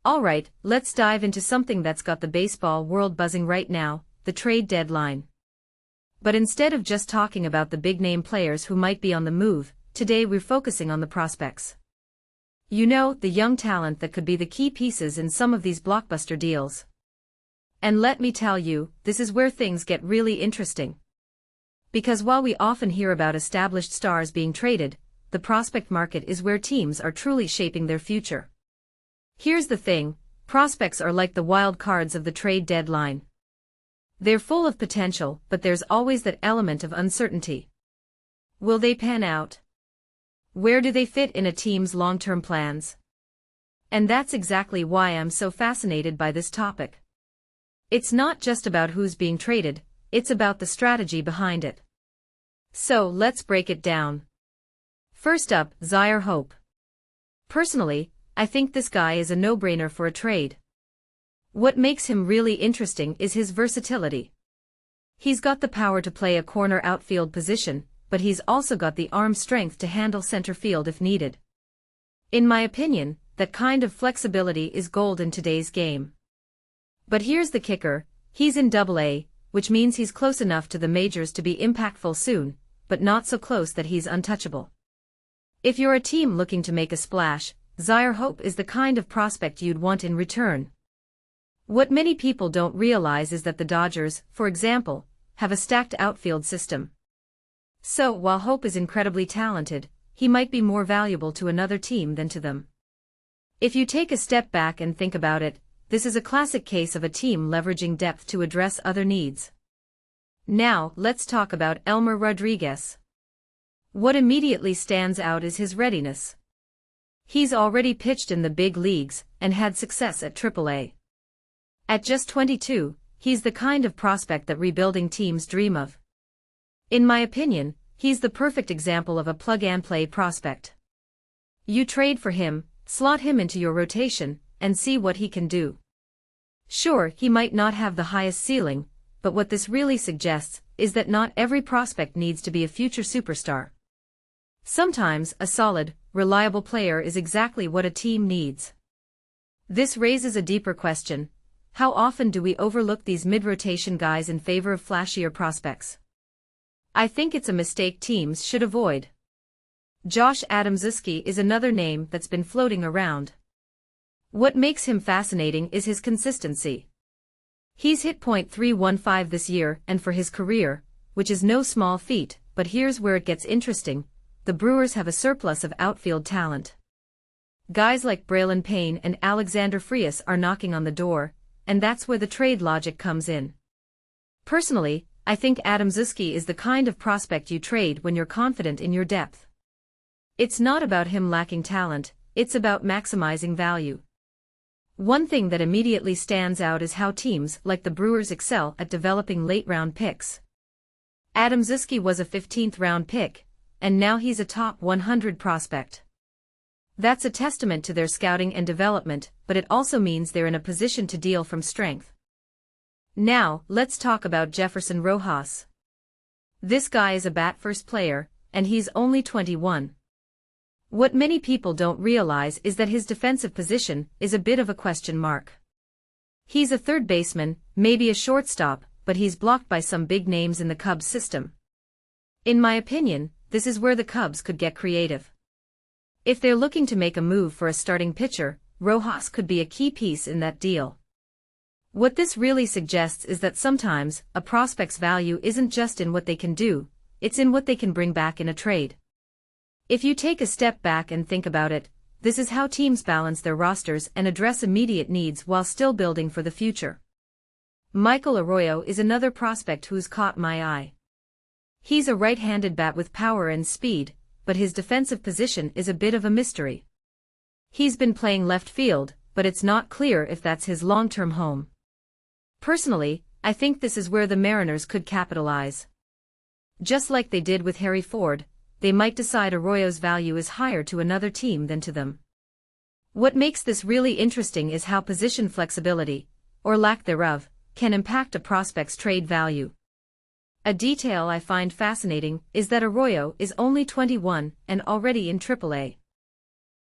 Alright, let's dive into something that's got the baseball world buzzing right now, the trade deadline. But instead of just talking about the big-name players who might be on the move, today we're focusing on the prospects. You know, the young talent that could be the key pieces in some of these blockbuster deals. And let me tell you, this is where things get really interesting. Because while we often hear about established stars being traded, the prospect market is where teams are truly shaping their future. Here's the thing, prospects are like the wild cards of the trade deadline. They're full of potential, but there's always that element of uncertainty. Will they pan out? Where do they fit in a team's long-term plans? And that's exactly why I'm so fascinated by this topic. It's not just about who's being traded, it's about the strategy behind it. So let's break it down. First up, Zyhir Hope. Personally, I think this guy is a no-brainer for a trade. What makes him really interesting is his versatility. He's got the power to play a corner outfield position, but he's also got the arm strength to handle center field if needed. In my opinion, that kind of flexibility is gold in today's game. But here's the kicker, he's in Double-A, which means he's close enough to the majors to be impactful soon, but not so close that he's untouchable. If you're a team looking to make a splash, Zyhir Hope is the kind of prospect you'd want in return. What many people don't realize is that the Dodgers, for example, have a stacked outfield system. So while Hope is incredibly talented, he might be more valuable to another team than to them. If you take a step back and think about it, this is a classic case of a team leveraging depth to address other needs. Now, let's talk about Elmer Rodríguez. What immediately stands out is his readiness. He's already pitched in the big leagues and had success at Triple-A. At just 22, he's the kind of prospect that rebuilding teams dream of. In my opinion, he's the perfect example of a plug-and-play prospect. You trade for him, slot him into your rotation, and see what he can do. Sure, he might not have the highest ceiling, but what this really suggests is that not every prospect needs to be a future superstar. Sometimes, a solid, reliable player is exactly what a team needs. This raises a deeper question. How often do we overlook these mid-rotation guys in favor of flashier prospects? I think it's a mistake teams should avoid. Josh Adamczyk is another name that's been floating around. What makes him fascinating is his consistency. He's hit .315 this year and for his career, which is no small feat, but here's where it gets interesting. The Brewers have a surplus of outfield talent. Guys like Braylon Payne and Alexander Frias are knocking on the door, and that's where the trade logic comes in. Personally, I think Adamczyk is the kind of prospect you trade when you're confident in your depth. It's not about him lacking talent, it's about maximizing value. One thing that immediately stands out is how teams like the Brewers excel at developing late-round picks. Adamczyk was a 15th-round pick, and now he's a top 100 prospect. That's a testament to their scouting and development, but it also means they're in a position to deal from strength. Now, let's talk about Jefferson Rojas. This guy is a bat-first player, and he's only 21. What many people don't realize is that his defensive position is a bit of a question mark. He's a third baseman, maybe a shortstop, but he's blocked by some big names in the Cubs system. In my opinion, this is where the Cubs could get creative. If they're looking to make a move for a starting pitcher, Rojas could be a key piece in that deal. What this really suggests is that sometimes, a prospect's value isn't just in what they can do, it's in what they can bring back in a trade. If you take a step back and think about it, this is how teams balance their rosters and address immediate needs while still building for the future. Michael Arroyo is another prospect who's caught my eye. He's a right-handed bat with power and speed, but his defensive position is a bit of a mystery. He's been playing left field, but it's not clear if that's his long-term home. Personally, I think this is where the Mariners could capitalize. Just like they did with Harry Ford, they might decide Arroyo's value is higher to another team than to them. What makes this really interesting is how position flexibility, or lack thereof, can impact a prospect's trade value. A detail I find fascinating is that Arroyo is only 21 and already in Triple-A.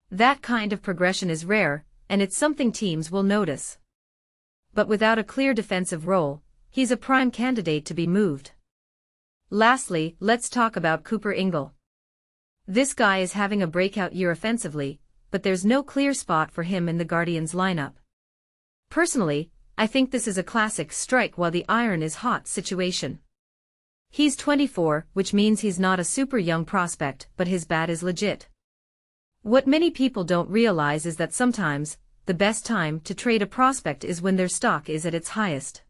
That kind of progression is rare, and it's something teams will notice. But without a clear defensive role, he's a prime candidate to be moved. Lastly, let's talk about Cooper Ingle. This guy is having a breakout year offensively, but there's no clear spot for him in the Guardians lineup. Personally, I think this is a classic strike while the iron is hot situation. He's 24, which means he's not a super young prospect, but his bat is legit. What many people don't realize is that sometimes, the best time to trade a prospect is when their stock is at its highest.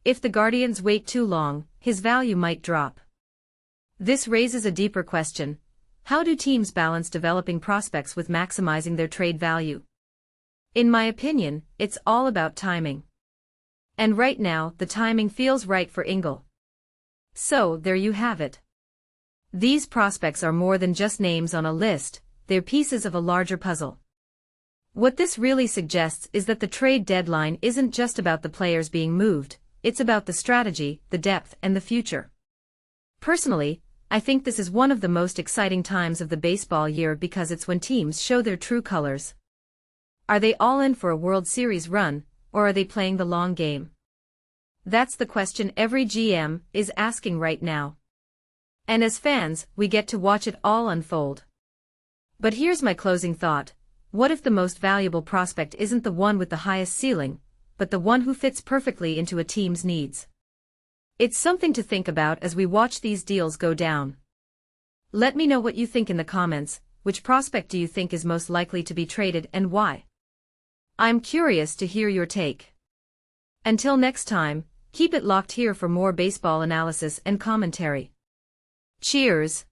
If the Guardians wait too long, his value might drop. This raises a deeper question: how do teams balance developing prospects with maximizing their trade value? In my opinion, it's all about timing. And right now, the timing feels right for Ingle. So, there you have it. These prospects are more than just names on a list, they're pieces of a larger puzzle. What this really suggests is that the trade deadline isn't just about the players being moved, it's about the strategy, the depth, and the future. Personally, I think this is one of the most exciting times of the baseball year because it's when teams show their true colors. Are they all in for a World Series run, or are they playing the long game? That's the question every GM is asking right now. And as fans, we get to watch it all unfold. But here's my closing thought: what if the most valuable prospect isn't the one with the highest ceiling, but the one who fits perfectly into a team's needs? It's something to think about as we watch these deals go down. Let me know what you think in the comments. Which prospect do you think is most likely to be traded and why? I'm curious to hear your take. Until next time, keep it locked here for more baseball analysis and commentary. Cheers!